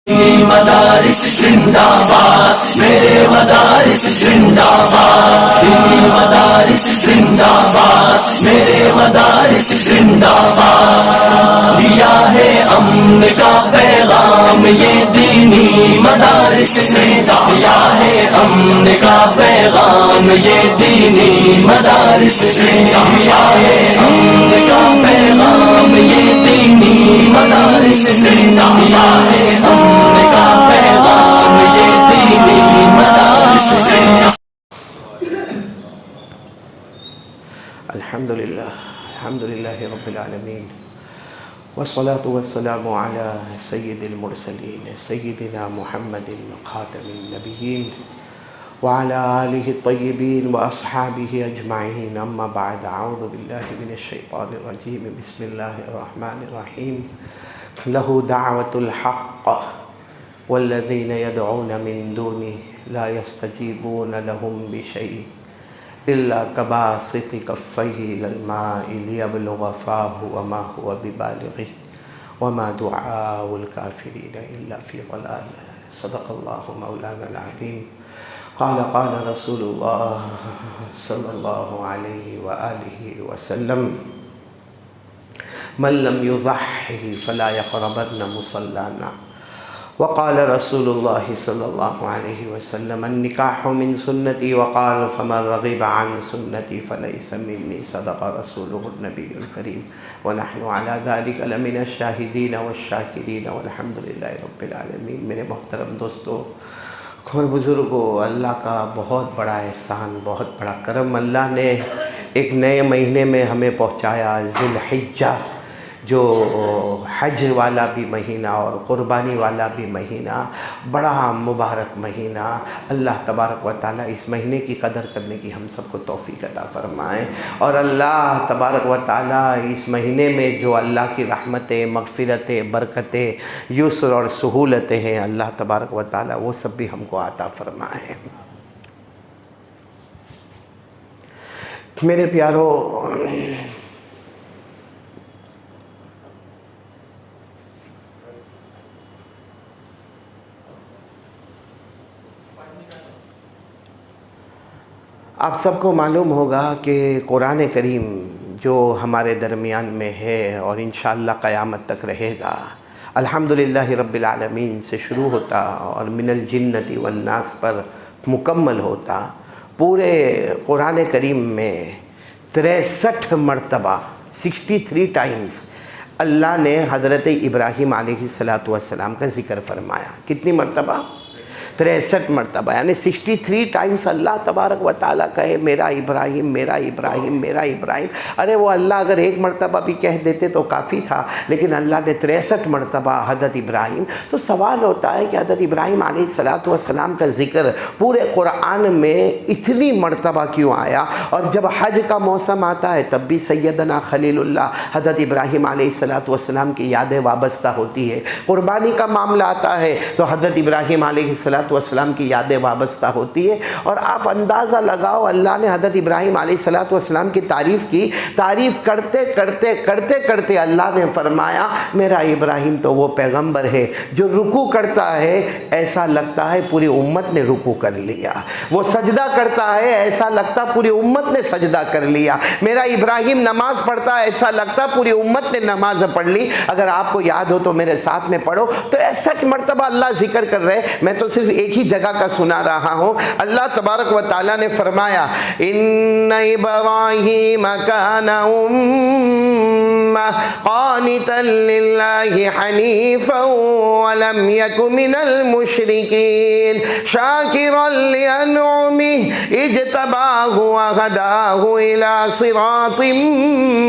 मदारिस जिंदाबाद, मेरे मदारिस जिंदाबाद, मदारिस जिंदाबाद, मेरे मदारिस जिंदाबाद। दिया है अमन का पैगाम ये दीनी मदारिस ने, दिया है अमन का पैगाम ये दीनी मदारिस ने, दिया है अमन का पैगाम ये दीनी मदारिस ने, दिया है अमन का पैगाम ये दीनी मदारिस ने। अल्हम्दुलिल्लाह रब्बिल आलमीन वस्सलातु वस्सलामु अला सय्यिदिल मुरसलीन सय्यिदिना मुहम्मदिन खातमिन नबिय्यीन व अला आलिहि तय्यिबीन व अस्हाबिहि अजमाइन। अम्मा बाद, अऊज़ु बिल्लाहि मिनश शैतानिर रजीम, बिस्मिल्लाहिर रहमानिर रहीम। लहु दाअवतुल हक़्क़ वल्लज़ीना यदऊना मिन दूनिहि ला यस्तजीबूना लहुम बिशैइन इल्ला कबासिति कफ़्फ़ैहि इलल माइ लियब्लुग़ फ़ाहु वमा हुवा बिबालिग़िही वमा दुआउल काफ़िरीन इल्ला फ़ी ज़लाल। सदक़ल्लाहु मौलानाल अज़ीम। क़ाल रसूलुल्लाह सल्लल्लाहु अलैहि व आलिहि वसल्लम मन लम युज़ह्हि फ़ला यक़रबन्न मुसल्लाना। वक़ाल रसूलुल्लाह सल्लल्लाहु अलैहि वसल्लम अन्निकाहु मिन सुन्नती वक़ाल फ़मन रग़िब अन सुन्नती फ़लैस मिन्नी। सदक़ रसूलुहुन नबियुल करीम व नहनु अला ज़ालिका लमिनश शाहिदीन वश्शाकिरीन वल्हम्दुलिल्लाहि रब्बिल आलमीन। मेरे मोहतरम दोस्तों और बुज़ुर्गों, अल्लाह का बहुत बड़ा एहसान, बहुत बड़ा करम। अल्लाह ने एक नए महीने में हमें पहुँचाया, ज़िलहिज्जा, जो हज वाला भी महीना और क़ुरबानी वाला भी महीना, बड़ा मुबारक महीना। अल्लाह तबारक व तआला इस महीने की कदर करने की हम सबको तौफ़ीक़ अता फ़रमाएँ। और अल्लाह तबारक व तआला इस महीने में जो अल्लाह की रहमतें, मग़फ़िरतें, बरकतें, युस्र और सहूलतें हैं, अल्लाह तबारक व तआला वो सब भी हमको अता फ़रमाएँ। मेरे प्यारों, आप सबको मालूम होगा कि कुरान करीम जो हमारे दरमियान में है और इंशाअल्लाह क़यामत तक रहेगा, अल्हम्दुलिल्लाहि रब्बिल आलमीन से शुरू होता और मिनल जिन्नति वन नास पर मुकम्मल होता। पूरे कुरान करीम में 63 मरतबा 63 टाइम्स अल्लाह ने हज़रत इब्राहीम अलैहिस्सलातु वस्सलाम का ज़िक्र फरमाया। कितनी मरतबा? 63 मरतबा, यानी 63 टाइम्स अल्लाह तबारक व तआला कहे मेरा इब्राहीम, मेरा इब्राहीम, मेरा इब्राहीम। अरे वो अल्लाह अगर एक मरतबा भी कह देते तो काफ़ी था, लेकिन अल्लाह ने 63 मरतबा हज़रत इब्राहीम। तो सवाल होता है कि हज़रत इब्राहीम अलैहिस्सलातु वस्सलाम का ज़िक्र पूरे कुरान में इतनी मरतबा क्यों आया? और जब हज का मौसम आता है तब भी सैयदना खलीलुल्लाह हज़रत इब्राहीम अलैहिस्सलातु वस्सलाम की यादें वाबस्ता होती है। कुर्बानी का मामला आता है तो हज़रत इब्राहीम अलैहिस्सलातु वस्सलाम की यादें वाबस्ता होती है। और आप अंदाज़ा लगाओ, अल्लाह ने हज़रत इब्राहीम अलैहिस्सलातु वस्सलाम की तारीफ़ की। तारीफ़ करते करते करते करते अल्लाह ने फरमाया मेरा इब्राहीम तो वो पैगंबर है जो रुकू करता है ऐसा लगता है पूरी उम्मत ने रुकू कर लिया। वो सजदा करता है ऐसा लगता पूरी उम्मत ने सजदा कर लिया। मेरा इब्राहीम नमाज़ पढ़ता है ऐसा लगता पूरी उम्मत ने नमाज पढ़ ली। अगर आपको याद हो तो मेरे साथ में पढ़ो। तो 63 मरतबा अल्लाह जिक्र कर रहे। मैं तो सिर्फ एक ही जगह का सुना रहा हूँ। अल्लाह तबारक व तआला ने फरमाया इन्ना इब्राहीम काना उम्मह क़ानितन लिल्लाहि हनीफ़न व लम यकु मिनल मुशरिकीन शाकिरन लिअनउमिहि इज्तबाहु व हदाहु इला सिरातिम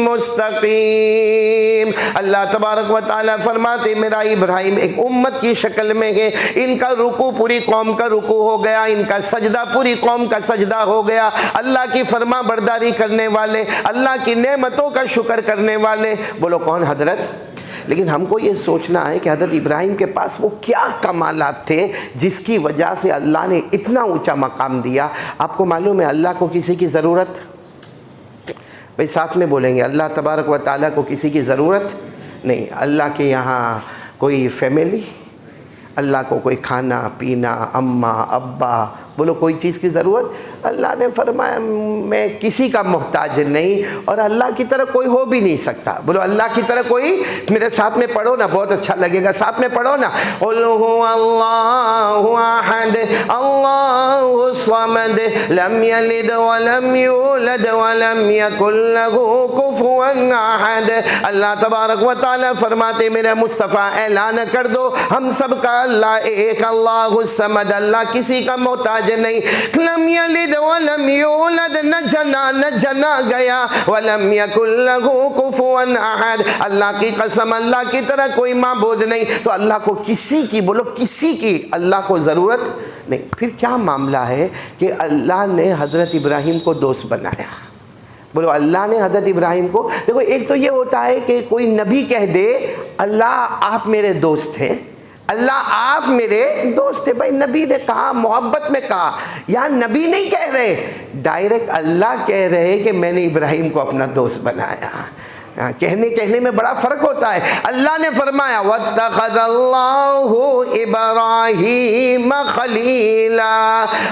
मुस्तक़ीम। अल्लाह तबारक व तआला फरमाते मेरा इब्राहीम एक उम्मत की शक्ल में है। इनका रुकू पूरी कौम का रुकू हो गया, इनका सजदा पूरी कौम का सजदा हो गया। अल्लाह की फरमा बरदारी करने वाले, अल्लाह की नेमतों का शुक्र करने वाले। बोलो कौन? हजरत। लेकिन हमको ये सोचना है कि हज़रत इब्राहीम के पास वो क्या कमालात थे जिसकी वजह से अल्लाह ने इतना ऊंचा मकाम दिया। आपको मालूम है अल्लाह को किसी की ज़रूरत, भाई साथ में बोलेंगे, अल्लाह तबारक व तआला को किसी की ज़रूरत नहीं। अल्लाह के यहाँ कोई फैमिली, अल्लाह को कोई खाना पीना, अम्मा अब्बा, बोलो कोई चीज़ की ज़रूरत? अल्लाह ने फरमाया मैं किसी का मोहताज नहीं और अल्लाह की तरह कोई हो भी नहीं सकता। बोलो अल्लाह की तरह कोई, मेरे साथ में पढ़ो ना, बहुत अच्छा लगेगा, साथ में पढ़ो ना। कुल हुवल्लाहु अहद अल्लाहु समद लम यलिद व लम यूलद व लम यकुल लहू कुफुवन अहद। अल्लाह तबारक व तआला फरमाते मेरा मुस्तफ़ा ऐलान कर दो हम सब का अल्लाह एक, अल्लाहु समद, अल्लाह किसी का मोहताज नहीं। लम यलिद वलम यूलद, न जना गया, वलम यकुल लहू कुफुवन अहद, अल्लाह की कसम अल्लाह की तरह कोई माबूद नहीं। तो अल्लाह को किसी की, बोलो किसी की अल्लाह को ज़रूरत नहीं। फिर क्या मामला है कि अल्लाह ने हज़रत इब्राहीम को दोस्त बनाया। बोलो अल्लाह ने हज़रत इब्राहीम को, देखो एक तो ये होता है कि कोई नबी कह दे अल्लाह आप मेरे दोस्त हैं, अल्लाह आप मेरे दोस्त है। भाई नबी ने कहा, मोहब्बत में कहा, यहाँ नबी नहीं कह रहे, डायरेक्ट अल्लाह कह रहे कि मैंने इब्राहीम को अपना दोस्त बनाया। कहने में बड़ा फ़र्क होता है। अल्लाह ने फरमाया वत्तखज़ल्लाहु इब्राहीम खलीला।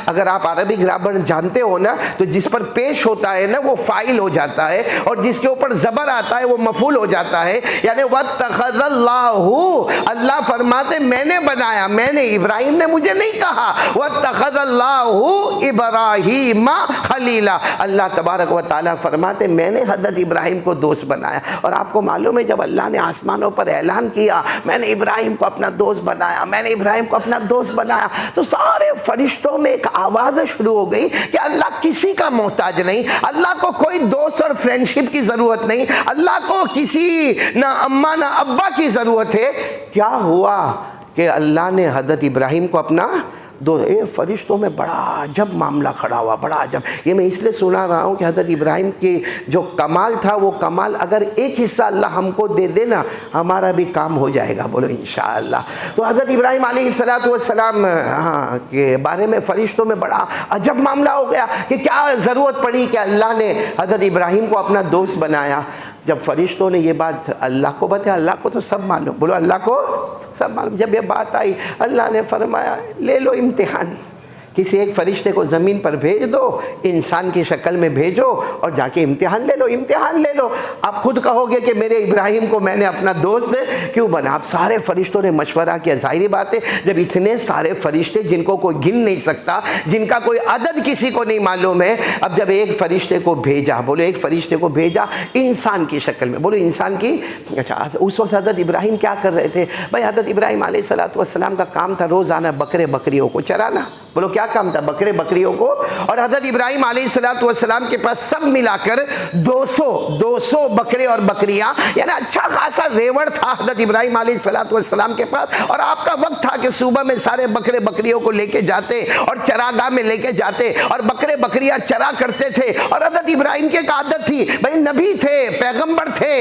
अगर आप अरबी ग्रामर जानते हो ना, तो जिस पर पेश होता है ना वो फ़ाइल हो जाता है और जिसके ऊपर ज़बर आता है वो मफ़ूल हो जाता है। यानी वत्तखज़ल्लाहु, अल्लाह फरमाते मैंने बनाया, मैंने, इब्राहीम ने मुझे नहीं कहा। वत्तखज़ल्लाहु इब्राहीम खलीला, अल्लाह तबारक व तआला फरमाते मैंने हज़रत इब्राहीम को दोस्त बनाया। और आपको मालूम है जब अल्लाह ने आसमानों पर ऐलान किया मैंने इब्राहीम को अपना दोस्त बनाया, मैंने इब्राहीम को अपना दोस्त बनाया, तो सारे फरिश्तों में एक आवाज़ शुरू हो गई कि अल्लाह किसी का मोहताज नहीं, अल्लाह को कोई दोस्त और फ्रेंडशिप की ज़रूरत नहीं, अल्लाह को किसी ना अम्मा ना अब्बा की ज़रूरत है। क्या हुआ कि अल्लाह ने हज़रत इब्राहीम को अपना फरिश्तों में बड़ा अजब मामला खड़ा हुआ, बड़ा अजब। ये मैं इसलिए सुना रहा हूँ कि हज़रत इब्राहीम की जो कमाल था वो कमाल अगर एक हिस्सा अल्लाह हमको दे देना हमारा भी काम हो जाएगा, बोलो इंशाअल्लाह। तो हज़रत इब्राहीम अलैहिस्सलातु वस्सलाम के बारे में फ़रिश्तों में बड़ा अजब मामला हो गया कि क्या ज़रूरत पड़ी कि अल्लाह ने हज़रत इब्राहीम को अपना दोस्त बनाया। जब फरिश्तों ने ये बात अल्लाह को बताया, अल्लाह को तो सब मालूम, बोलो अल्लाह को सब मालूम। जब ये बात आई अल्लाह ने फरमाया ले लो इम्तिहान, किसी एक फरिश्ते को ज़मीन पर भेज दो, इंसान की शक्ल में भेजो और जाके इम्तिहान ले लो, इम्तिहान ले लो। आप खुद कहोगे कि मेरे इब्राहीम को मैंने अपना दोस्त क्यों बना। आप सारे फरिश्तों ने मशवरा किया। ज़ाहिर बात है जब इतने सारे फरिश्ते जिनको कोई गिन नहीं सकता, जिनका कोई अदद किसी को नहीं मालूम है, अब जब एक फरिश्ते को भेजा, बोलो एक फरिश्ते को भेजा इंसान की शक्ल में, बोलो इंसान की। अच्छा उस वक्त हज़रत इब्राहीम क्या कर रहे थे भाई? हज़रत इब्राहीम अलैहिस्सलातु वस्सलाम का काम था रोज़ाना बकरे बकरियों को चराना। बोलो क्या काम था? बकरे बकरियों को। और हज़रत इब्राहीम अलैहिस्सलातु वस्सलाम के पास सब मिलाकर 200 बकरे और बकरियां, यानी अच्छा खासा रेवड़ था हज़रत इब्राहीम अलैहिस्सलातु वस्सलाम के पास। और आपका वक्त था कि सुबह में सारे बकरे बकरियों को लेके जाते और चरागाह में लेके जाते और बकरे बकरियां चरा करते थे। और हज़रत इब्राहीम की एक आदत थी, भाई नबी थे, पैगम्बर थे,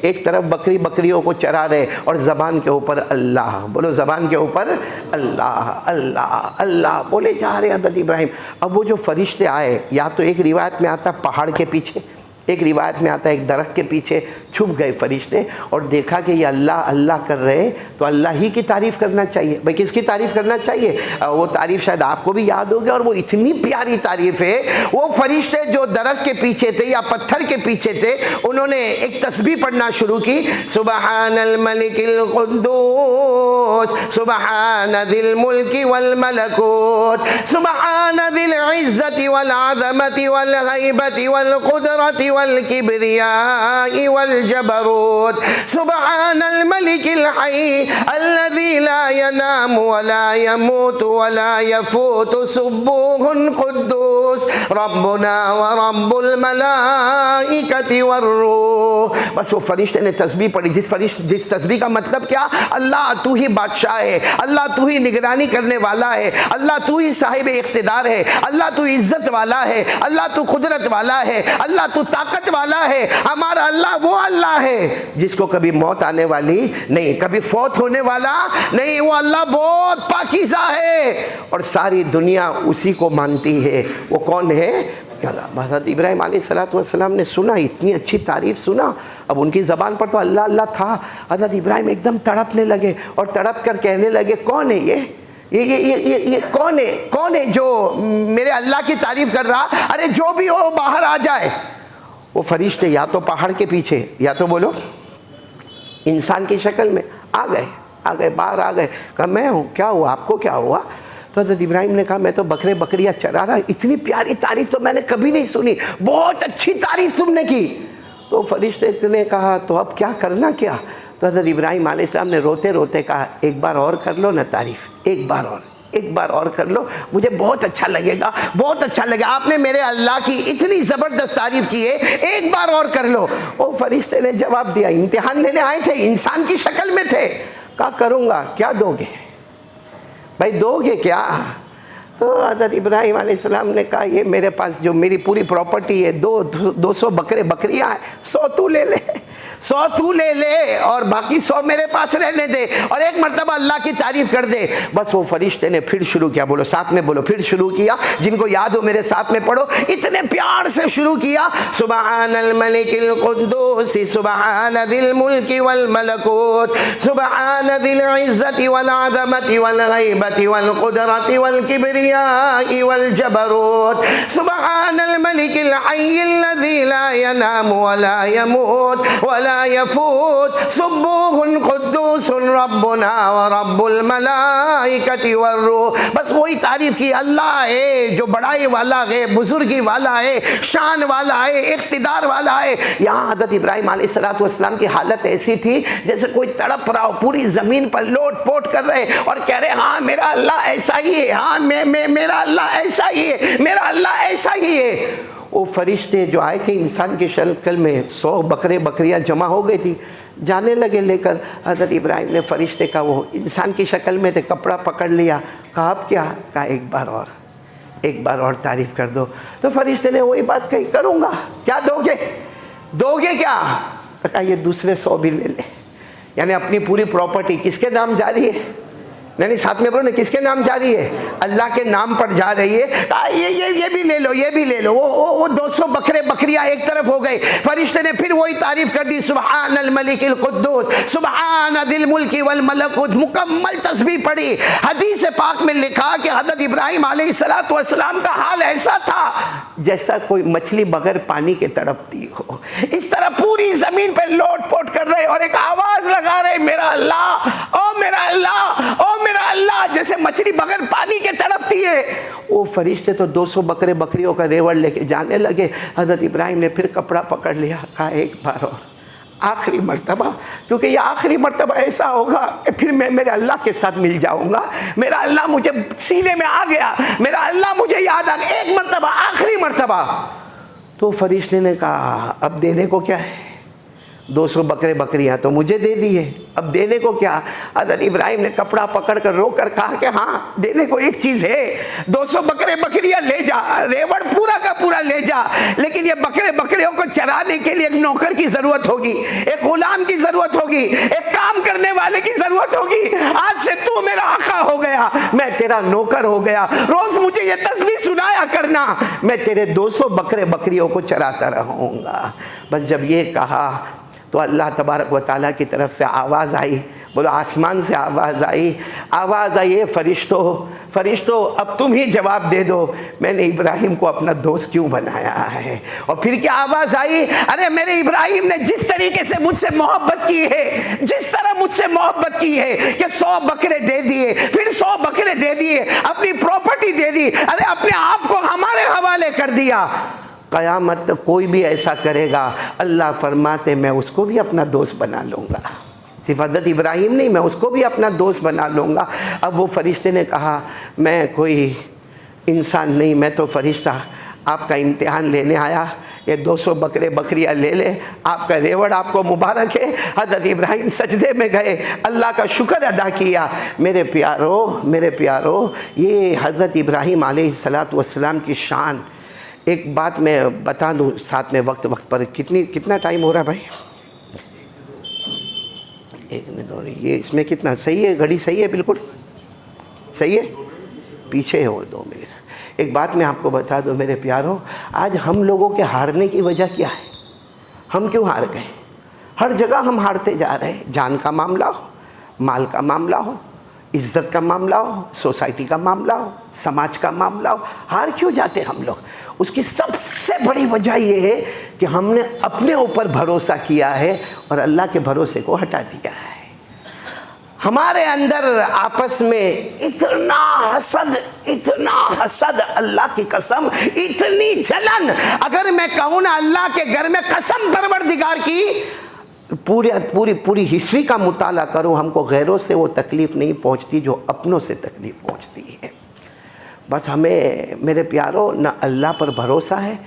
एक तरफ बकरी बकरियों को चरा रहे और ज़बान के ऊपर अल्लाह, बोलो ज़बान के ऊपर अल्लाह अल्लाह अल्लाह बोले जा रहे हज़रत इब्राहीम। अब वो जो फरिश्ते आए, या तो एक रिवायत में आता पहाड़ के पीछे, एक रिवायत में आता है एक दरख्त के पीछे छुप गए फरिश्ते और देखा कि ये अल्लाह अल्लाह कर रहे हैं, तो अल्लाह ही की तारीफ़ करना चाहिए। भाई किसकी तारीफ़ करना चाहिए? वो तारीफ़ शायद आपको भी याद होगी और वो इतनी प्यारी तारीफ़ है। वो फरिश्ते जो दरख्त के पीछे थे या पत्थर के पीछे थे, उन्होंने एक तस्बीह पढ़ना शुरू की, सुबहानल मलिकिल कुद्दूस सुबहानदिल मुल्की वल मलकूत सुबहानदिल इज़्ज़ति वल आज़मति वल गैबति वल कुदरति वल किब्रियाई वल जबरूत सुबहानल मलिकिल हय्य अल्लज़ी ला यनामु व ला यमूतु व ला यफूतु सुब्बूहुन कुद्दूस रब्बुना व रब्बुल मलाइकति वर्रूह। बस वो फरिश्ते ने तस्बीह पढ़ी। जिस तस्बीह का मतलब क्या? अल्लाह तू ही बादशाह है, अल्लाह तू ही निगरानी करने वाला है, अल्लाह तू ही साहिब इख्तिदार है, अल्लाह तू इज्जत वाला है, अल्लाह तू कुदरत वाला है, अल्लाह तू ताकत वाला है। हमारा अल्लाह वो अल्लाह है जिसको कभी मौत आने वाली नहीं, कभी फौत होने वाला नहीं। वो अल्लाह बहुत पाकीज़ा है और सारी दुनिया उसी को मानती है। वो कौन है? हज़रत इब्राहीम अलैहिस्सलाम ने सुना, इतनी अच्छी तारीफ़ सुना। अब उनकी ज़बान पर तो अल्लाह अल्लाह था। हज़रत इब्राहीम एकदम तड़पने लगे और तड़प कर कहने लगे, कौन है ये कौन है जो मेरे अल्लाह की तारीफ़ कर रहा? अरे जो भी हो बाहर आ जाए। वो फरिश्ते या तो पहाड़ के पीछे या तो बोलो इंसान की शक्ल में आ गए, बाहर आ गए। कहा मैं हूँ, क्या हुआ आपको, क्या हुआ? तो हज़रत इब्राहीम ने कहा मैं तो बकरे बकरियाँ चरा रहा। इतनी प्यारी तारीफ़ तो मैंने कभी नहीं सुनी, बहुत अच्छी तारीफ़ तुमने की। तो फरिश्ते ने कहा तो अब क्या करना क्या? तो हज़रत इब्राहीम अलैहिस्सलाम ने रोते रोते कहा एक बार और कर लो ना तारीफ़, एक बार और कर लो, मुझे बहुत अच्छा लगेगा, बहुत अच्छा लगेगा। आपने मेरे अल्लाह की इतनी ज़बरदस्त तारीफ़ की है, एक बार और कर लो। वो फरिश्ते ने जवाब दिया, इम्तिहान लेने आए थे, इंसान की शक्ल में थे। कहा करूँगा, क्या दोगे भाई, दोगे क्या? तो हज़रत इब्राहीम अलैहिस्सलाम ने कहा ये मेरे पास जो मेरी पूरी प्रॉपर्टी है, 200 बकरे बकरियाँ हैं, 100 तू ले ले, 100 तू ले ले और बाकी 100 मेरे पास रहने दे और एक मरतबा अल्लाह की तारीफ़ कर दे। बस वो फरिश्ते ने फिर शुरू किया, बोलो साथ में बोलो, फिर शुरू किया। जिनको याद हो मेरे साथ में पढ़ो, इतने प्यार से शुरू किया, सुबहानल मलिकिल कुद्दूस सुबहानदिल मुल्की वल मलकूत सुबहानदिल इज़्ज़ति वल अज़मति वल गैबति वल कुदरति वल किब्रियाइ वल जबरूत सुबहानल मलिकिल हय्यिल लज़ी ला यनामु व ला यमूत व ला यफूत सुब्बूहुन कुद्दूसुन रब्बुना व रब्बुल मलाइकति वर्रूह। बस वही तारीफ़ की, अल्लाह है जो बड़ाई वाला है, बुजुर्गी वाला है, शान वाला है, इख्तिदार वाला है। यहाँ हज़रत इब्राहीम अलैहिस्सलाम की हालत ऐसी थी जैसे कोई तड़प रहा हो, पूरी ज़मीन पर लोट पोट कर रहे और कह रहे हाँ मेरा अल्लाह ऐसा ही है, हाँ मेरा अल्लाह ऐसा ही है, मेरा अल्लाह ऐसा ही है। वो फरिश्ते जो आए थे इंसान की शक्ल में, 100 बकरे बकरियां जमा हो गई थी, जाने लगे लेकर। हज़रत इब्राहीम ने फरिश्ते का वो इंसान की शक्ल में थे कपड़ा पकड़ लिया। कहा अब क्या? कहा एक बार और तारीफ़ कर दो। तो फरिश्ते ने वही बात कही, करूँगा। क्या दोगे क्या? तो कहा ये दूसरे 100 भी ले ले। यानी अपनी पूरी प्रॉपर्टी किसके नाम जा रही है? नहीं साथ में बोलो ना, किसके नाम जा रही है? अल्लाह के नाम पर जा रही है। ये भी ले लो, ये भी ले लो। वो 200 बकरे बकरियां एक तरफ हो गए। फरिश्ते ने फिर वही तारीफ कर दी, सुबहानल मलिकिल कुद्दूस सुबहानदिल मुल्की वल मलकूत, मुकम्मल तस्बीह पढ़ी। हदीस पाक में लिखा कि हज़रत इब्राहीम अलैहिस्सलाम का हाल ऐसा था जैसा कोई मछली बगैर पानी के तड़पती हो। इस तरह पूरी जमीन पर लोट पोट कर रहे और एक आवाज लगा रहे, मेरा अल्लाह, ओ मेरा अल्लाह, ओ मेरा अल्लाह, जैसे मछली बगैर पानी के तड़पती है। वो फरिश्ते तो 200 बकरे बकरियों का रेवड़ लेके जाने लगे। हज़रत इब्राहीम ने फिर कपड़ा पकड़ लिया, कहा एक बार और, आखिरी मर्तबा, क्योंकि ये आखिरी मर्तबा ऐसा होगा कि फिर मैं मेरे अल्लाह के साथ मिल जाऊंगा। मेरा अल्लाह मुझे सीने में आ गया, मेरा अल्लाह मुझे याद आ गया, एक मर्तबा, आखिरी मर्तबा। तो फरिश्ते ने कहा अब देने को क्या है? 200 बकरे बकरियां तो मुझे दे दिए, अब देने को क्या? हज़रत इब्राहीम ने कपड़ा पकड़कर रोकर कहा कि हाँ देने को एक चीज़ है, 200 बकरे बकरियां ले जा, रेवड़ पूरा का पूरा ले जा, लेकिन ये बकरे बकरियों को चराने के लिए एक नौकर की ज़रूरत होगी, एक गुलाम की ज़रूरत होगी, एक काम करने वाले की ज़रूरत होगी। आज से तू मेरा आका हो गया, मैं तेरा नौकर हो गया, रोज़ मुझे ये तस्बीह सुनाया करना, मैं तेरे 200 बकरे बकरियों को चराता रहूँगा। बस जब ये कहा तो अल्लाह तबारक व तआला की तरफ से आवाज़ आई, बोलो आसमान से आवाज़ आई, फरिश्तों अब तुम ही जवाब दे दो, मैंने इब्राहीम को अपना दोस्त क्यों बनाया है? और फिर क्या आवाज़ आई, अरे मेरे इब्राहीम ने जिस तरीके से मुझसे मोहब्बत की है, जिस तरह मुझसे मोहब्बत की है कि 100 बकरे दे दिए, फिर 100 बकरे दे दिए, अपनी प्रॉपर्टी दे दी, अरे अपने आप को हमारे हवाले कर दिया। क़यामत तक कोई भी ऐसा करेगा, अल्लाह फरमाते मैं उसको भी अपना दोस्त बना लूँगा। सिर्फ हज़रत इब्राहीम नहीं, मैं उसको भी अपना दोस्त बना लूँगा। अब वो फरिश्ते ने कहा मैं कोई इंसान नहीं, मैं तो फरिश्ता, आपका इम्तिहान लेने आया, ये 200 बकरे बकरियाँ ले ले, आपका रेवड़ आपको मुबारक है। हज़रत इब्राहीम सजदे में गए, अल्लाह का शुक्र अदा किया। मेरे प्यारो, ये हज़रत इब्राहीम अलैहिस्सलाम की शान। एक बात मैं बता दूं साथ में, वक्त पर कितना टाइम हो रहा है भाई? 1 मिनट हो रही, ये इसमें कितना सही है? घड़ी सही है, बिल्कुल सही है, पीछे हो 2 मिनट। एक बात मैं आपको बता दूं मेरे प्यारों, आज हम लोगों के हारने की वजह क्या है? हम क्यों हार गए? हर जगह हम हारते जा रहे हैं। जान का मामला हो, माल का मामला हो, इज्जत का मामला हो, सोसाइटी का मामला हो, समाज का मामला हो, हार क्यों जाते हम लोग? उसकी सबसे बड़ी वजह यह है कि हमने अपने ऊपर भरोसा किया है और अल्लाह के भरोसे को हटा दिया है। हमारे अंदर आपस में इतना हसद, अल्लाह की कसम, इतनी जलन, अगर मैं कहूँ ना अल्लाह के घर में कसम परवरदिगार की, पूरी हिस्ट्री का मुताला करूँ, हमको गैरों से वो तकलीफ़ नहीं पहुँचती जो अपनों से तकलीफ़ पहुँचती है। बस हमें मेरे प्यारों ना अल्लाह पर भरोसा है।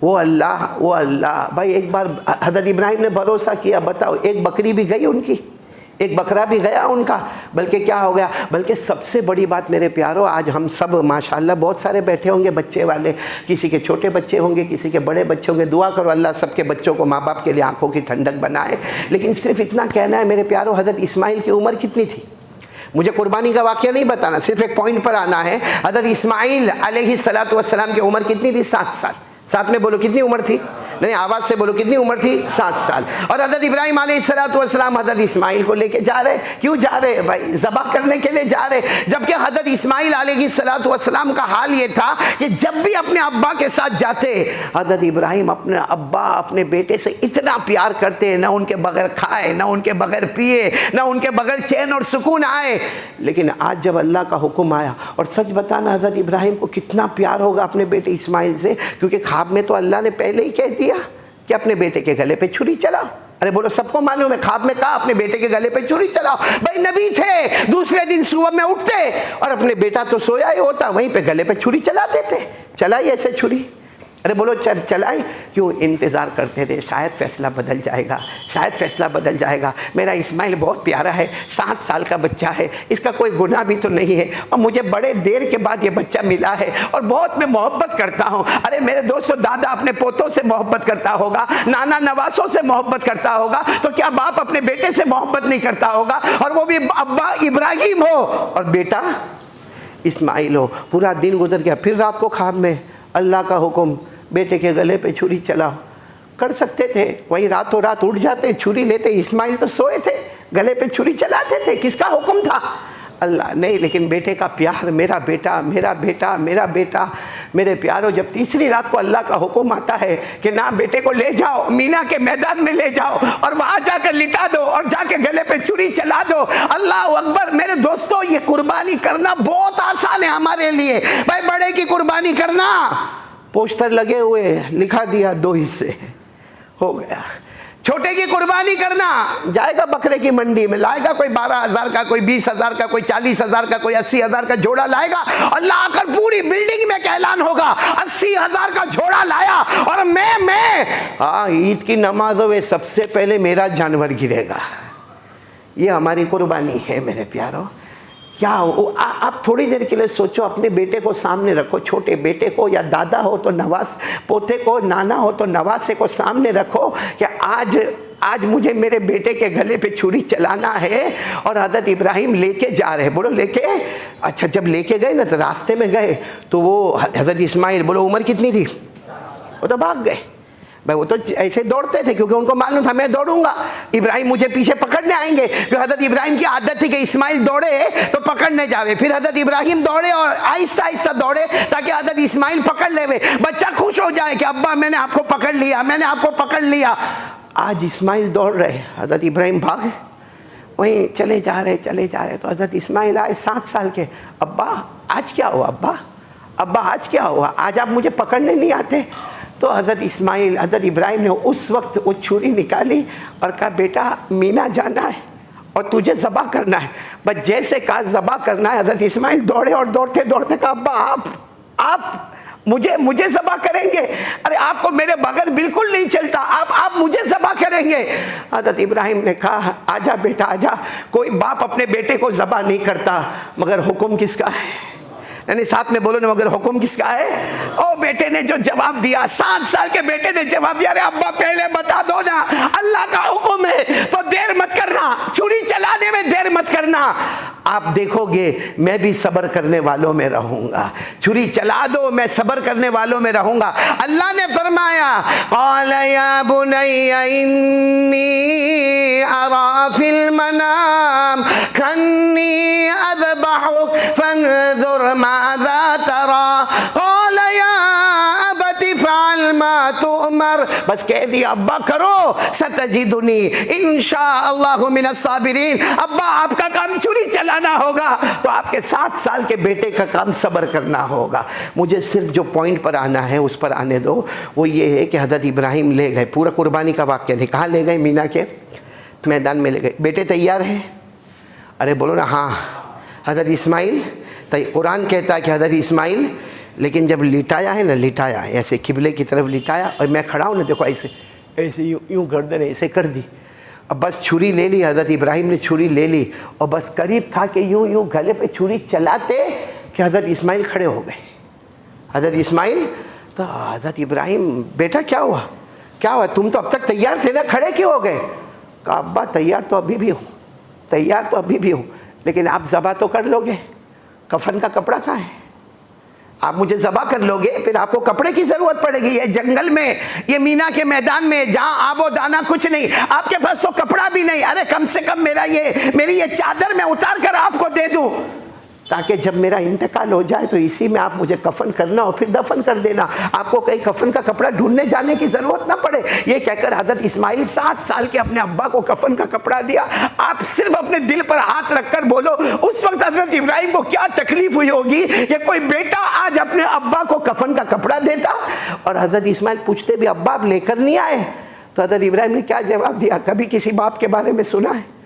वो अल्लाह भाई, एक बार हज़रत इब्राहिम ने भरोसा किया, बताओ एक बकरी भी गई उनकी, एक बकरा भी गया उनका, बल्कि क्या हो गया, बल्कि सबसे बड़ी बात मेरे प्यारों, आज हम सब माशाल्लाह बहुत सारे बैठे होंगे बच्चे वाले, किसी के छोटे बच्चे होंगे, किसी के बड़े बच्चे होंगे। दुआ करो अल्लाह सबके बच्चों को, माँ बाप के लिए आंखों की ठंडक बनाए। लेकिन सिर्फ इतना कहना है मेरे प्यारों, हज़रत इस्माइल की उम्र कितनी थी? मुझे कुर्बानी का वाक़या नहीं बताना, सिर्फ एक पॉइंट पर आना है। हज़रत इस्माइल अलैहिस्सलातु वस्सलाम की उम्र कितनी थी? 7 साल। साथ में बोलो कितनी उम्र थी? नहीं, आवाज़ से बोलो कितनी उम्र थी? 7 साल। और हज़रत इब्राहिम अलैहिस्सलातु वस्सलाम हज़रत इस्माइल को लेके जा रहे। क्यों जा रहे हैं भाई? ज़बह करने के लिए जा रहे। जबकि हज़रत इस्माइल अलैहिस्सलातु वस्सलाम का हाल ये था कि जब भी अपने अब्बा के साथ जाते, हज़रत इब्राहिम अपने अब्बा, अपने बेटे से इतना प्यार करते, ना उनके बगैर खाए, ना उनके बगैर पिए, ना उनके बगैर चैन और सुकून आए। लेकिन आज जब अल्लाह का हुक्म आया, और सच बताना हज़रत इब्राहिम को कितना प्यार होगा अपने बेटे इस्माइल से, क्योंकि ख्वाब में तो अल्लाह ने पहले ही कह दिया कि अपने बेटे के गले पे छुरी चलाओ। अरे बोलो, सबको मालूम है, ख्वाब में कहा अपने बेटे के गले पे छुरी चलाओ। भाई नबी थे, दूसरे दिन सुबह में उठते और अपने बेटा तो सोया ही होता, वहीं पे गले पे छुरी चला देते। चलाई ऐसे छुरी? अरे बोलो चलाई क्यों? इंतज़ार करते थे, शायद फ़ैसला बदल जाएगा, शायद फ़ैसला बदल जाएगा। मेरा इस्माइल बहुत प्यारा है, 7 साल का बच्चा है, इसका कोई गुनाह भी तो नहीं है, और मुझे बड़े देर के बाद ये बच्चा मिला है और बहुत मैं मोहब्बत करता हूँ। अरे मेरे दोस्तों, दादा अपने पोतों से मोहब्बत करता होगा, नाना नवासों से मोहब्बत करता होगा, तो क्या बाप अपने बेटे से मोहब्बत नहीं करता होगा? और वो भी अब्बा इब्राहिम हो और बेटा इस्माइल हो। पूरा दिन गुजर गया, फिर रात को ख्वाब में अल्लाह का हुक्म, बेटे के गले पे छुरी चलाओ। कर सकते थे, वही रातों रात उठ जाते, छुरी लेते। इस्माइल तो सोए थे, गले पे छुरी चलाते थे। किसका हुक्म था? अल्लाह नहीं, लेकिन बेटे का प्यार, मेरा बेटा, मेरा बेटा, मेरा बेटा। मेरे प्यारों, जब तीसरी रात को अल्लाह का हुक्म आता है कि ना, बेटे को ले जाओ, मीना के मैदान में ले जाओ और वहाँ जाकर लिटा दो और जाके गले पे छुरी चला दो। अल्लाह अकबर। मेरे दोस्तों, ये कुर्बानी करना बहुत आसान है हमारे लिए। भाई बड़े की कुर्बानी करना, पोस्टर लगे हुए, लिखा दिया 2 हिस्से, हो गया। छोटे की कुर्बानी करना, जाएगा बकरे की मंडी में, लाएगा कोई 12,000 का, कोई 20,000 का, कोई 40,000 का, कोई 80,000 का जोड़ा लाएगा, और लाकर पूरी बिल्डिंग में ऐलान होगा 80,000 का जोड़ा लाया और मैं हाँ, ईद की नमाजों में सबसे पहले मेरा जानवर गिरेगा। ये हमारी कुर्बानी है मेरे प्यारों। क्या हो, आप थोड़ी देर के लिए सोचो, अपने बेटे को सामने रखो, छोटे बेटे को, या दादा हो तो नवास पोते को, नाना हो तो नवासे को सामने रखो कि आज मुझे मेरे बेटे के गले पे छुरी चलाना है। और हज़रत इब्राहिम लेके जा रहे हैं। बोलो लेके? अच्छा, जब लेके गए ना, तो रास्ते में गए तो वो हज़रत इस्माइल, बोलो उम्र कितनी थी? वो तो भाग गए भाई, वो तो ऐसे दौड़ते थे क्योंकि उनको मालूम था मैं दौड़ूंगा, इब्राहिम मुझे पीछे पकड़ने आएंगे। तो हज़रत इब्राहिम की आदत थी कि इस्माइल दौड़े तो पकड़ने जावे। फिर हज़रत इब्राहिम दौड़े और आहिस्ता आहिस्ता दौड़े ताकि हज़रत इस्माइल पकड़ लेवे। बच्चा खुश हो जाए कि अब्बा मैंने आपको पकड़ लिया, मैंने आपको पकड़ लिया। आज इस्माइल दौड़ रहे, हज़रत इब्राहिम भागे, वहीं चले जा रहे। तो हज़रत इस्माइल आए 7 साल के, अब्बा आज क्या हुआ? अब्बा आज क्या हुआ? आज आप मुझे पकड़ने नहीं आते? तो हज़रत इब्राहिम ने उस वक्त वो छुरी निकाली और कहा, बेटा मीना जाना है और तुझे ज़बह करना है। बस जैसे कहा ज़बह करना है, हज़रत इस्माइल दौड़े और दौड़ते दौड़ते कहा, अब्बा आप मुझे ज़बह करेंगे? अरे आपको मेरे बगैर बिल्कुल नहीं चलता, आप मुझे ज़बह करेंगे? हज़रत इब्राहिम ने कहा, आजा बेटा आजा। कोई बाप अपने बेटे को ज़बह नहीं करता, मगर हुक्म किसका है? यानी साथ में बोलो ना, मगर हुक्म किसका है? ओ बेटे ने जो जवाब दिया, 7 साल के बेटे ने जवाब दिया, अरे अब्बा पहले बता दो ना, अल्लाह का हुक्म है तो देर मत करना, छुरी चलाने में देर मत करना। आप देखोगे मैं भी सब्र करने वालों में रहूंगा। छुरी चला दो, मैं सब्र करने वालों में रहूंगा। अल्लाह ने फरमाया क़ाल या बुनय्या इन्नी अरा फिल मनाम कन्नी अज़बहुक फंज़ुर माज़ा तरा क़ाल या अबति फ़अल मा तुअमर। बस कह दिया अब्बा करो, सतजिदुनी इंशाअल्लाहु मिनस साबिरीन। अब्बा आपका काम छुरी चलाना होगा तो आपके 7 साल के बेटे का काम सब्र करना होगा। मुझे सिर्फ जो पॉइंट पर आना है उस पर आने दो। वो ये है कि हज़रत इब्राहिम ले गए, पूरा कुर्बानी का वाक़या नहीं, कहाँ ले गए? मीना के मैदान में ले गए। बेटे तैयार है? अरे बोलो ना हाँ। हज़रत इस्माइल, कुरान कहता है कि हज़रत इस्माइल, लेकिन जब लिटाया है ना, लिटाया ऐसे किबले की तरफ लिटाया और मैं खड़ा हूँ ना, देखो ऐसे ऐसे यूँ गर्दन ऐसे कर दी। अब बस छुरी ले ली, हज़रत इब्राहिम ने छुरी ले ली और बस करीब था कि यूँ यूँ गले पे छुरी चलाते कि हज़रत इस्माइल खड़े हो गए। हज़रत इस्माइल तो हज़रत इब्राहिम, बेटा क्या हुआ, क्या हुआ? तुम तो अब तक तैयार थे ना, खड़े क्यों हो गए? कहा अब्बा तैयार तो अभी भी हूँ, तैयार तो अभी भी हूँ, लेकिन आप ज़बा तो कर लोगे, कफन का कपड़ा कहाँ है? आप मुझे ज़बा कर लोगे, फिर आपको कपड़े की ज़रूरत पड़ेगी। ये जंगल में, ये मीना के मैदान में जहाँ आबो दाना कुछ नहीं, आपके पास तो कपड़ा भी नहीं। अरे कम से कम मेरी ये चादर मैं उतार कर आपको दे दूँ ताकि जब मेरा इंतकाल हो जाए तो इसी में आप मुझे कफन करना और फिर दफन कर देना, आपको कहीं कफन का कपड़ा ढूंढने जाने की ज़रूरत ना पड़े। ये कहकर हज़रत इस्माइल 7 साल के अपने अब्बा को कफन का कपड़ा दिया। आप सिर्फ अपने दिल पर हाथ रखकर बोलो उस वक्त हज़रत इब्राहिम को क्या तकलीफ हुई होगी कि कोई बेटा आज अपने अब्बा को कफन का कपड़ा देता। और हज़रत इस्माइल पूछते भी अब्बा आप लेकर नहीं आए? तो हज़रत इब्राहिम ने क्या जवाब दिया? कभी किसी बाप के बारे में सुना है?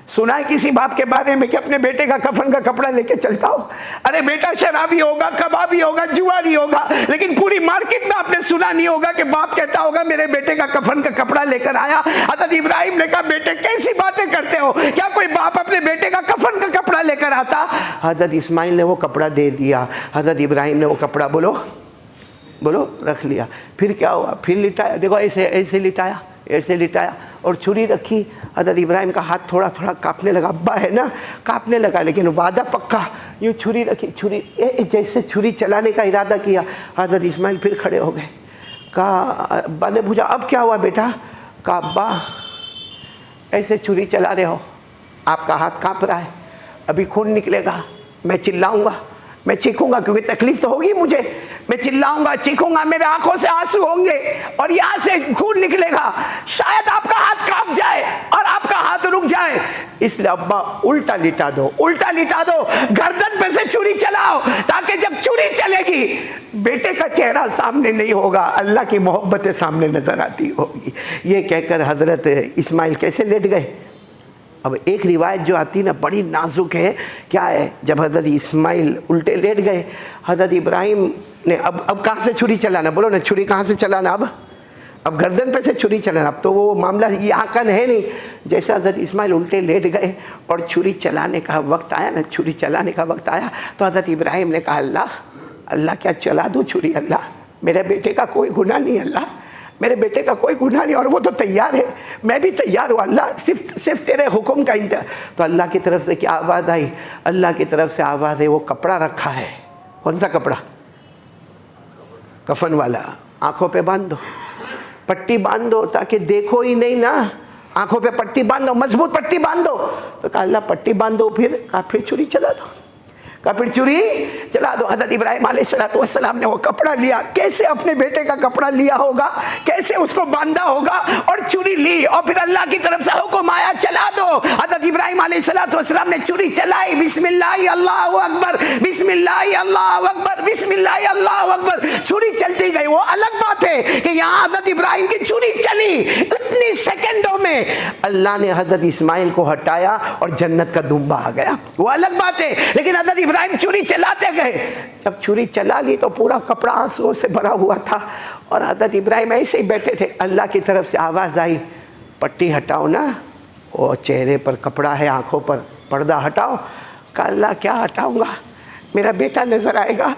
सुना है किसी बाप के बारे में कि अपने बेटे का कफन का कपड़ा लेके चलता हो? अरे बेटा शराबी होगा, कबाबी होगा, जुआरी होगा, लेकिन पूरी मार्केट में आपने सुना नहीं होगा कि बाप कहता होगा मेरे बेटे का कफन का कपड़ा लेकर आया। हज़रत इब्राहिम ने कहा बेटे कैसी बातें करते हो, क्या कोई बाप अपने बेटे का कफन का कपड़ा लेकर आता? हज़रत इस्माइल ने वो कपड़ा दे दिया। हज़रत इब्राहिम ने वो कपड़ा बोलो रख लिया। फिर क्या हुआ? फिर लिटाया, देखो ऐसे ऐसे लिटाया, ऐसे लिटाया और छुरी रखी। हज़रत इब्राहिम का हाथ थोड़ा थोड़ा कांपने लगा, अब्बा है ना, कांपने लगा, लेकिन वादा पक्का। यूँ छुरी रखी, छुरी जैसे छुरी चलाने का इरादा किया, हज़रत इस्माइल फिर खड़े हो गए। कहा अब्बा ने पूछा अब क्या हुआ बेटा? कहा अब्बा ऐसे छुरी चला रहे हो, आपका हाथ काँप रहा है, अभी खून निकलेगा, मैं चिल्लाऊँगा, मैं चीखूंगा, क्योंकि तकलीफ तो होगी मुझे, मैं चिल्लाऊंगा, चीखूंगा, मेरे आंखों से आंसू होंगे और यहाँ से खून निकलेगा, शायद आपका हाथ कांप जाए और आपका हाथ रुक जाए। इसलिए अब्बा उल्टा लिटा दो, उल्टा लिटा दो, गर्दन पे से छुरी चलाओ ताकि जब छुरी चलेगी बेटे का चेहरा सामने नहीं होगा, अल्लाह की मोहब्बतें सामने नजर आती होगी। ये कहकर हजरत इस्माइल कैसे लेट गए? अब एक रिवायत जो आती है ना बड़ी नाजुक है। क्या है? जब हज़रत इस्माइल उल्टे लेट गए, हज़रत इब्राहिम ने अब कहाँ से छुरी चलाना? बोलो ना, छुरी कहाँ से चलाना? अब गर्दन पे से छुरी चलाना। अब तो वो मामला यहाँ का है नहीं। जैसे हज़रत इस्माइल उल्टे लेट गए और छुरी चलाने का वक्त आया ना, छुरी चलाने का वक्त आया तो हज़रत इब्राहिम ने कहा अल्लाह क्या चला दो छुरी, अल्लाह मेरे बेटे का कोई गुनाह नहीं, अल्लाह मेरे बेटे का कोई गुनाह नहीं, और वो तो तैयार है, मैं भी तैयार हूँ, अल्लाह सिर्फ तेरे हुक्म का इंतजार। तो अल्लाह की तरफ से क्या आवाज़ आई? अल्लाह की तरफ से आवाज़ है वो कपड़ा रखा है। कौन सा कपड़ा? कफन वाला। आंखों पे बांध दो, पट्टी बांध दो ताकि देखो ही नहीं ना, आंखों पे पट्टी बांध दो, मजबूत पट्टी बांध दो। तो कहा अल्लाह पट्टी बांध दो, फिर छुरी चला दो, फिर छुरी चला दो। हज़रत इब्राहिम अलैहिस्सलाम ने वो कपड़ा लिया, कैसे अपने बेटे का कपड़ा लिया होगा, कैसे उसको बांधा होगा और छुरी ली और फिर अल्लाह की तरफ से हुक्म आया चला दो। हज़रत इब्राहिम अलैहिस्सलाम ने छुरी चलाई, बिस्मिल्लाह अल्लाहु अकबर, बिस्मिल्लाह अल्लाहु अकबर, बिस्मिल्लाह अल्लाहु अकबर, छुरी चलती गई। वो अलग बात है कि यहाँ हज़रत इब्राहिम की छुरी चली, इतनी सेकंडों में अल्लाह ने हज़रत इस्माइल को हटाया और जन्नत का दुम्बा आ गया, वो अलग बात है। लेकिन हज़रत इब्राहिम छुरी चलाते गए, जब छुरी चला ली तो पूरा कपड़ा आंसुओं से भरा हुआ था और हज़रत इब्राहिम ऐसे ही बैठे थे। अल्लाह की तरफ से आवाज़ आई पट्टी हटाओ ना, वो चेहरे पर कपड़ा है, आंखों पर पर्दा हटाओ। कहा अल्लाह क्या हटाऊंगा, मेरा बेटा नजर आएगा,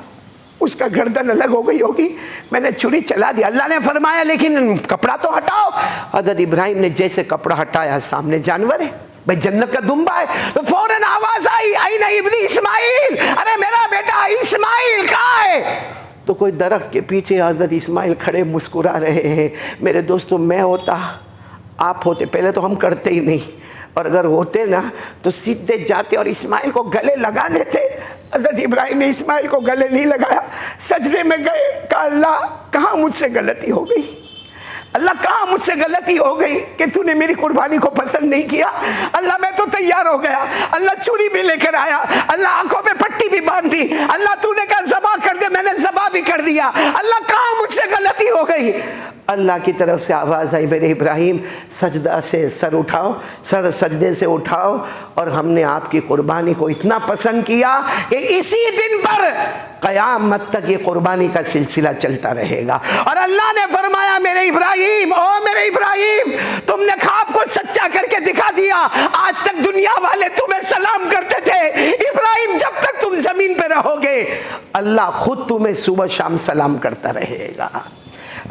उसका गर्दन अलग हो गई होगी, मैंने छुरी चला दी। अल्लाह ने फरमाया लेकिन कपड़ा तो हटाओ। हज़रत इब्राहिम ने जैसे कपड़ा हटाया, सामने जानवर है, भाई जन्नत का दुम्बा है। तो फौरन आवाज आई, आई ना इब्नी इस्माइल, अरे मेरा बेटा इस्माइल कहाँ है? तो कोई दरख्त के पीछे हजरत इस्माइल खड़े मुस्कुरा रहे हैं। मेरे दोस्तों, मैं होता, आप होते, पहले तो हम करते ही नहीं, और अगर होते ना तो सीधे जाते और इस्माइल को गले लगा लेते। हजरत इब्राहिम ने इस्माइल को गले नहीं लगाया, सजदे में गए, कहा अल्लाह कहाँ मुझसे गलती हो गई, अल्लाह कहाँ मुझसे गलती हो गई कि तूने मेरी कुर्बानी को पसंद नहीं किया। अल्लाह मैं तो तैयार हो गया, अल्लाह चूड़ी भी लेकर आया, अल्लाह आंखों पे पट्टी भी बांध दी, अल्लाह तूने कहा ज़बा कर दे, मैंने ज़बा भी कर दिया, अल्लाह कहाँ मुझसे गलती हो गई। अल्लाह की तरफ से आवाज़ आई, मेरे इब्राहिम सजदा से सर उठाओ, सर सजदे से उठाओ, और हमने आपकी कुर्बानी को इतना पसंद किया कि इसी दिन पर क़यामत तक ये कुर्बानी का सिलसिला चलता रहेगा। और अल्लाह ने फरमाया, मेरे इब्राहिम, ओ मेरे इब्राहिम, तुमने ख्वाब को सच्चा करके दिखा दिया। आज तक दुनिया वाले तुम्हें सलाम करते थे, इब्राहिम जब तक तुम जमीन पे रहोगे अल्लाह खुद तुम्हें सुबह शाम सलाम करता रहेगा।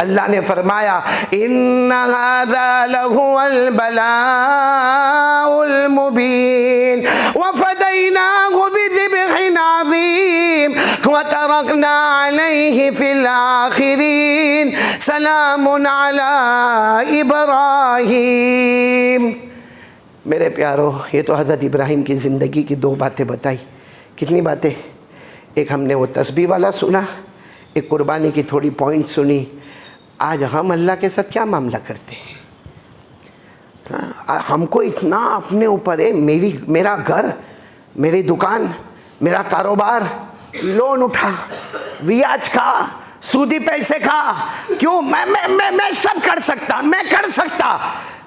अल्लाह ने फरमाया, इन्ना हाज़ा लहुवल बलाउल मुबीन व फदैनाहु बिज़िब्हिन अज़ीम व तरकना अलैहि फिल आखिरीन सलामुन अला इब्राहीम। मेरे प्यारो, ये तो हज़रत इब्राहीम की ज़िंदगी की दो बातें बताई। कितनी बातें? एक हमने वो तस्बीह वाला सुना, एक कुर्बानी की थोड़ी पॉइंट सुनी। आज हम अल्लाह के साथ क्या मामला करते हैं? हाँ, हमको इतना अपने ऊपर है, मेरा घर, मेरी दुकान, मेरा कारोबार, लोन उठा, ब्याज खा, सूदी पैसे खा, क्यों? मैं सब कर सकता, मैं कर सकता।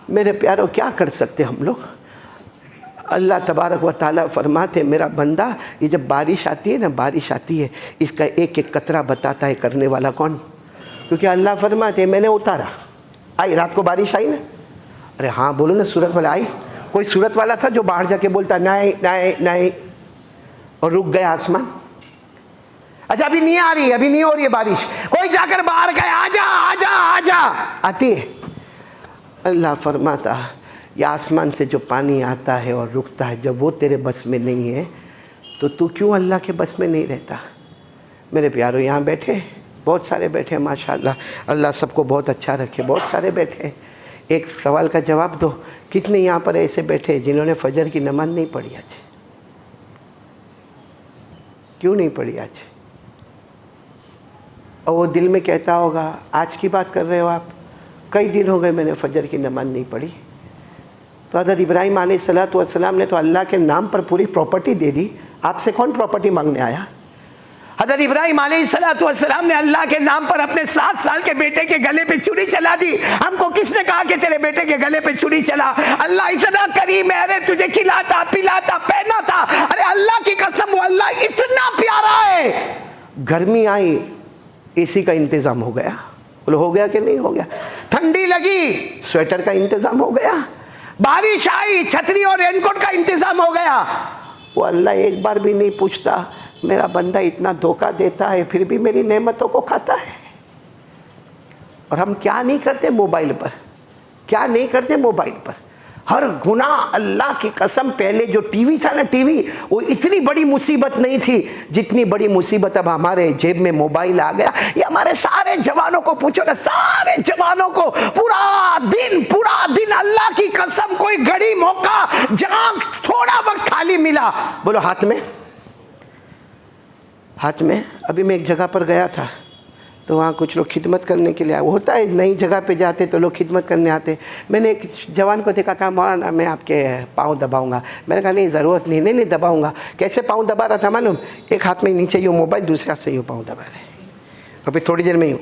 मेरे प्यारो, क्या कर सकते हम लोग? अल्लाह तबारक व ताला फरमाते, मेरा बंदा, ये जब बारिश आती है ना, बारिश आती है, इसका एक एक कतरा बताता है करने वाला कौन। क्योंकि अल्लाह फरमाते, मैंने उतारा, आई रात को बारिश आई ना, अरे हाँ बोलो ना, सूरत वाला आई। कोई सूरत वाला था जो बाहर जाके बोलता नहीं नहीं नहीं, और रुक गया आसमान। अच्छा अभी नहीं आ रही, अभी नहीं हो रही है बारिश, कोई जाकर बाहर गए, आजा आजा आजा, आती है। अल्लाह फरमाता, या आसमान से जो पानी आता है और रुकता है, जब वो तेरे बस में नहीं है तो तू क्यों अल्लाह के बस में नहीं रहता? मेरे प्यारो, यहाँ बैठे बहुत सारे बैठे, माशाअल्लाह, अल्लाह सबको बहुत अच्छा रखे, बहुत सारे बैठे। एक सवाल का जवाब दो, कितने यहाँ पर ऐसे बैठे जिन्होंने फजर की नमाज नहीं पढ़ी आज? क्यों नहीं पढ़ी आज? और वो दिल में कहता होगा, आज की बात कर रहे हो आप, कई दिन हो गए मैंने फजर की नमाज नहीं पढ़ी। तो हज़रत इब्राहीम अलैहिस्सलातु वस्सलाम ने तो अल्लाह के नाम पर पूरी प्रॉपर्टी दे दी, आपसे कौन प्रॉपर्टी मांगने आया? हज़रत इब्राहीम अलैहिस्सलातु वस्सलाम ने अल्लाह के नाम पर अपने 7 साल के बेटे के गले पे छुरी चला दी। हमको किसने कहा कि तेरे बेटे के गले पे छुरी चला? अल्लाह इतना करीम है, अरे तुझे खिलाता पिलाता पहनाता, अरे अल्लाह की कसम, वो अल्लाह इतना प्यारा है। गर्मी आई, एसी का इंतज़ाम हो गया, बोलो हो गया कि नहीं हो गया? ठंडी लगी, स्वेटर का इंतज़ाम हो गया, बारिश आई, छतरी और रेनकोट का इंतज़ाम हो गया। वो अल्लाह एक बार भी नहीं पूछता, मेरा बंदा इतना धोखा देता है फिर भी मेरी नेमतों को खाता है। और हम क्या नहीं करते मोबाइल पर, क्या नहीं करते मोबाइल पर, हर गुनाह। अल्लाह की कसम, पहले जो टीवी था ना, टीवी, वो इतनी बड़ी मुसीबत नहीं थी जितनी बड़ी मुसीबत अब हमारे जेब में मोबाइल आ गया। ये हमारे सारे जवानों को पूछो ना, सारे जवानों को पूरा दिन अल्लाह की कसम, कोई घड़ी मौका जहां थोड़ा वक्त खाली मिला, बोलो हाथ में। अभी मैं एक जगह पर गया था, तो वहाँ कुछ लोग खिदमत करने के लिए आए। वो होता है नई जगह पे जाते तो लोग खिदमत करने आते। मैंने एक जवान को देखा, कहा मौलाना मैं आपके पाँव दबाऊंगा। मैंने कहा नहीं ज़रूरत नहीं। नहीं दबाऊंगा। कैसे पाँव दबा रहा था मालूम? एक हाथ में नीचे यूँ मोबाइल, दूसरे हाथ से यूँ पाँव दबा रहे, और फिर थोड़ी देर में यूँ।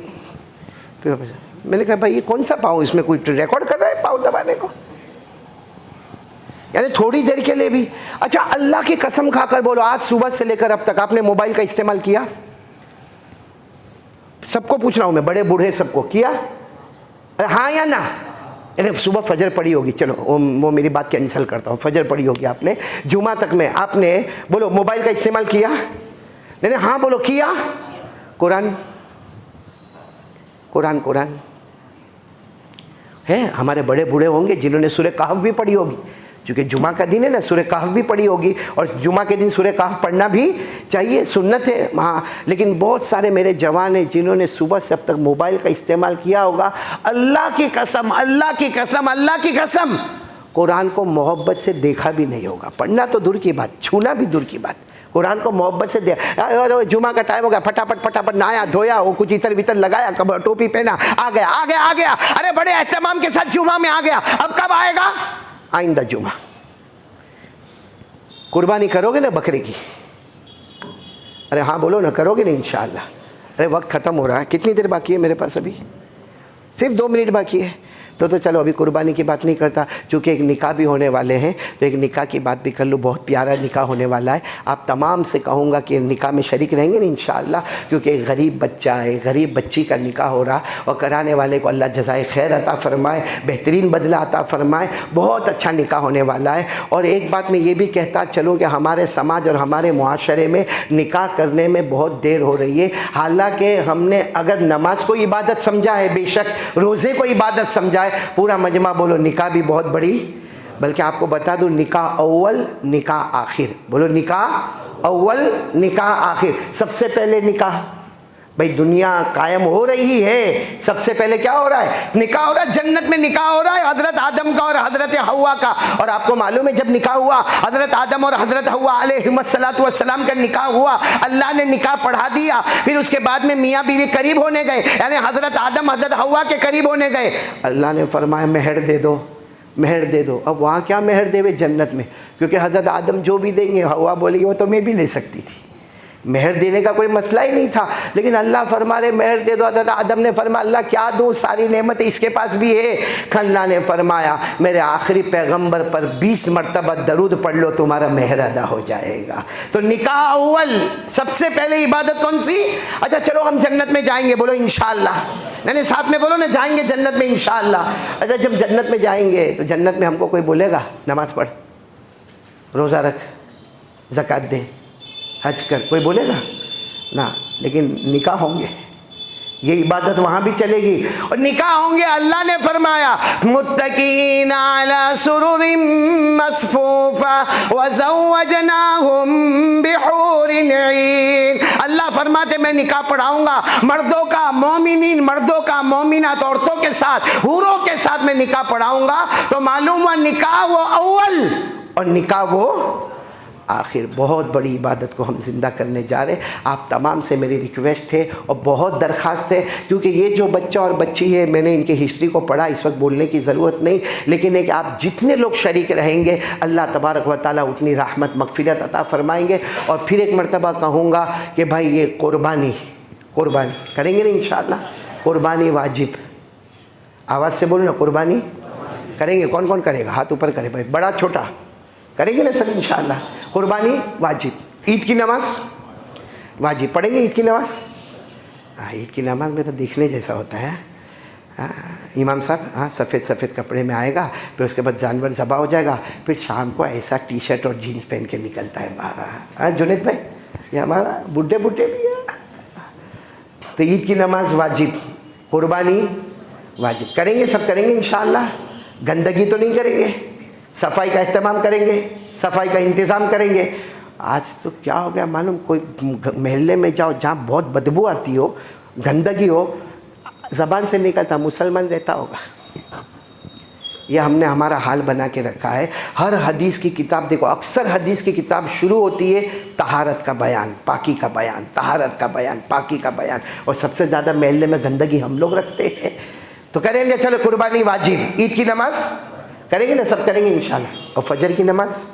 फिर मैंने कहा भाई ये कौन सा पाँव, इसमें कोई रिकॉर्ड कर रहा है पाँव दबाने को? यानी थोड़ी देर के लिए भी। अच्छा अल्लाह की कसम खाकर बोलो, आज सुबह से लेकर अब तक आपने मोबाइल का इस्तेमाल किया? सबको पूछ रहा हूँ मैं, बड़े बूढ़े सबको किया? अरे हाँ या ना? अरे सुबह फजर पड़ी होगी, चलो वो मेरी बात कैंसिल करता हूँ, फजर पड़ी होगी आपने, जुमा तक में आपने बोलो मोबाइल का इस्तेमाल किया? नहीं हाँ बोलो किया? कुरान है, हमारे बड़े बूढ़े होंगे जिन्होंने सूरह कहफ भी पढ़ी होगी, चूँकि जुमा का दिन है ना, सूरह कहफ भी पढ़ी होगी और जुमा के दिन सूरह कहफ पढ़ना भी चाहिए, सुन्नत है। हाँ, लेकिन बहुत सारे मेरे जवान हैं जिन्होंने सुबह से अब तक मोबाइल का इस्तेमाल किया होगा। अल्लाह की कसम, अल्लाह की कसम, अल्लाह की कसम, कुरान को मोहब्बत से देखा भी नहीं होगा। पढ़ना तो दूर की बात, छूना भी दूर की बात। कुरान को मोहब्बत से दे, जुमा का टाइम हो गया, फटाफट फटाफट नहाया धोया, वो कुछ इतर वितर लगाया, कब टोपी पहना, आ गया आ गया आ गया, अरे बड़े एहतमाम के साथ जुमा में आ गया। अब कब आएगा? आइंदा जुमा। कुर्बानी करोगे ना बकरे की? अरे हाँ बोलो ना, करोगे ना इंशाअल्लाह? अरे वक्त ख़त्म हो रहा है, कितनी देर बाकी है मेरे पास? अभी सिर्फ 2 मिनट बाकी है। तो चलो अभी कुर्बानी की बात नहीं करता, चूँकि एक निकाह भी होने वाले हैं तो एक निकाह की बात भी कर लूँ। बहुत प्यारा निकाह होने वाला है। आप तमाम से कहूँगा कि निकाह में शरीक रहेंगे ना इंशाअल्लाह, क्योंकि एक गरीब बच्चा है, गरीब बच्ची का निकाह हो रहा, और कराने वाले को अल्लाह जज़ाए खैर अता फ़रमाए, बेहतरीन बदला अता फ़रमाए। बहुत अच्छा निकाह होने वाला है। और एक बात मैं ये भी कहता चलूँ कि हमारे समाज और हमारे मुआशरे में निकाह करने में बहुत देर हो रही है। हालाँकि हमने अगर नमाज को इबादत समझा है, बेशक रोज़े को इबादत समझा है, पूरा मजमा बोलो निकाह भी बहुत बड़ी। बल्कि आपको बता दूं, निकाह अव्वल निकाह आखिर, बोलो निकाह अव्वल निकाह आखिर। सबसे पहले निकाह, भाई दुनिया कायम हो रही है, सबसे पहले क्या हो रहा है? निकाह हो रहा है। जन्नत में निकाह हो रहा है हज़रत आदम का और हज़रत हव्वा का। और आपको मालूम है जब निकाह हुआ हज़रत आदम और हज़रत हव्वा अलैहिस्सलातु वस्सलाम का निकाह हुआ, अल्लाह ने निकाह पढ़ा दिया। फिर उसके बाद में मियाँ बीवी करीब होने गए, यानी हज़रत आदम हज़रत हव्वा के करीब होने गए। अल्लाह ने फरमाया मेहर दे दो, मेहर दे दो। अब वहाँ क्या मेहर देवे? जन्नत में, क्योंकि हज़रत आदम जो भी देंगे हव्वा बोलेगी वो तो मैं भी ले सकती थी, मेहर देने का कोई मसला ही नहीं था। लेकिन अल्लाह फरमा रहे मेहर दे दो। हज़रत आदम ने फरमाया अल्लाह क्या दूँ, सारी नेमत इसके पास भी है। अल्लाह ने फरमाया मेरे आखिरी पैगंबर पर 20 मरतबा दरूद पढ़ लो, तुम्हारा मेहर अदा हो जाएगा। तो निकाह अव्वल, सबसे पहले इबादत कौन सी? अच्छा चलो हम जन्नत में जाएंगे, बोलो इंशाअल्लाह। नहीं साथ में बोलो ना, जाएंगे जन्नत में इंशाअल्लाह। अच्छा जब जन्नत में जाएंगे तो जन्नत में हमको कोई बोलेगा नमाज़ पढ़, रोज़ा रख, ज़कात दे, हज कर, कोई बोलेगा ना? लेकिन निकाह होंगे, ये इबादत वहाँ भी चलेगी। और निकाह होंगे, अल्लाह ने फरमाया मुत्तकीना अला सुरुरिम मसफूफा व ज़व्वजनाहुम बिहूरिन ईन। अल्लाह फरमाते मैं निकाह पढ़ाऊंगा मर्दों का, मोमिनीन मर्दों का, मोमिनात औरतों के साथ, हूरों के साथ मैं निकाह पढ़ाऊंगा। तो मालूम हुआ निकाह वो अव्वल और निकाह वो आखिर। बहुत बड़ी इबादत को हम ज़िंदा करने जा रहे। आप तमाम से मेरी रिक्वेस्ट है और बहुत दरख्वास्त है, क्योंकि ये जो बच्चा और बच्ची है मैंने इनकी हिस्ट्री को पढ़ा, इस वक्त बोलने की ज़रूरत नहीं, लेकिन एक आप जितने लोग शरीक रहेंगे अल्लाह तबारक व तआला उतनी रहमत मग़फ़िरत अता फ़रमाएंगे। और फिर एक मरतबा कहूँगा कि भाई ये कुर्बानी करेंगे ना इंशाअल्लाह। कुर्बानी वाजिब, आवाज़ से बोलो ना, कुर्बानी करेंगे। कौन कौन करेगा? हाथ ऊपर करे भाई, बड़ा छोटा करेंगे ना सब इंशाअल्लाह। कुर्बानी वाजिब। ईद की नमाज़ वाजिब, पढ़ेंगे ईद की नमाज़? हाँ, ईद की नमाज़ में तो देखने जैसा होता है। इमाम साहब हाँ सफ़ेद कपड़े में आएगा, फिर उसके बाद जानवर ज़बा हो जाएगा, फिर शाम को ऐसा टी शर्ट और जीन्स पहन के निकलता है बाहर। हाँ जुनैद भाई, ये हमारा बुढ़े भी है। तो ईद की नमाज़ वाजिब, कुर्बानी वाजिब, करेंगे सब करेंगे इंशाअल्लाह। गंदगी तो नहीं करेंगे, सफाई का इस्तेमाल करेंगे, सफाई का इंतज़ाम करेंगे। आज तो क्या हो गया मालूम, कोई महल्ले में जाओ जहाँ बहुत बदबू आती हो, गंदगी हो, ज़बान से निकलता मुसलमान रहता होगा। ये हमने हमारा हाल बना के रखा है। हर हदीस की किताब देखो, अक्सर हदीस की किताब शुरू होती है तहारत का बयान, पाकी का बयान, तहारत का बयान, पाकी का बयान, और सबसे ज़्यादा महल्ले में गंदगी हम लोग रखते हैं। तो करेंगे चलो कुर्बानी वाजिब, ईद की नमाज़ करेंगे ना, सब करेंगे इंशाल्लाह। और फजर की नमाज़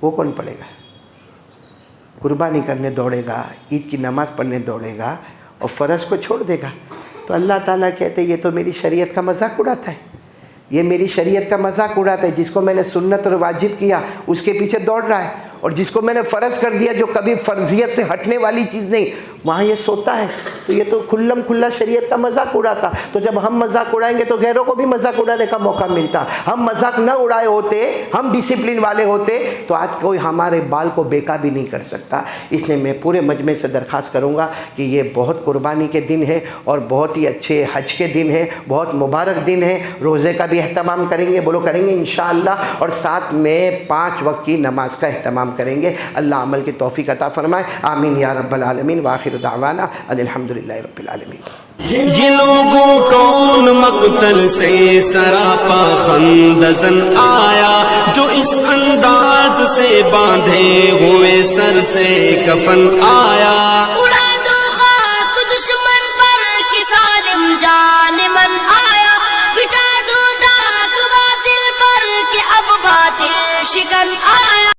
वो कौन पढ़ेगा? कुर्बानी करने दौड़ेगा, ईद की नमाज़ पढ़ने दौड़ेगा और फ़र्ज़ को छोड़ देगा। तो अल्लाह ताला कहते ये तो मेरी शरीयत का मजाक उड़ाता है, ये मेरी शरीयत का मजाक उड़ाता है। जिसको मैंने सुन्नत और वाजिब किया उसके पीछे दौड़ रहा है, और जिसको मैंने फ़र्ज़ कर दिया जो कभी फ़र्जियत से हटने वाली चीज़ नहीं वहाँ ये सोता है। तो ये तो खुल्लम खुल्ला शरीयत का मजाक उड़ाता। तो जब हम मजाक उड़ाएंगे तो गैरों को भी मजाक उड़ाने का मौका मिलता। हम मजाक न उड़ाए होते, हम डिसिप्लिन वाले होते, तो आज कोई हमारे बाल को बेका भी नहीं कर सकता। इसलिए मैं पूरे मजमे से दरख्वास्त करूँगा कि ये बहुत कुर्बानी के दिन है और बहुत ही अच्छे हज के दिन है, बहुत मुबारक दिन है। रोज़े का भी एहतमाम करेंगे, बोलो करेंगे इंशाअल्लाह, और साथ में 5 वक्त की नमाज का एहतमाम करेंगे। अल्लाह अमल की तौफीक अता फरमाए। आमीन या रब्बल आलमीन। व आखिर दावाना अल्हम्दुलिल्लाहि रब्बिल आलमीन। ये लोगों कौन मक़तल से सरापा खंदज़न आया, जो इस अंदाज से बांधे हुए सर से कफन आया। उड़ा दो खाक दुश्मन पर कि सालिम जानिमन आया, बिठा दो दाग बातिल पर कि अब बातिल शिकन आया।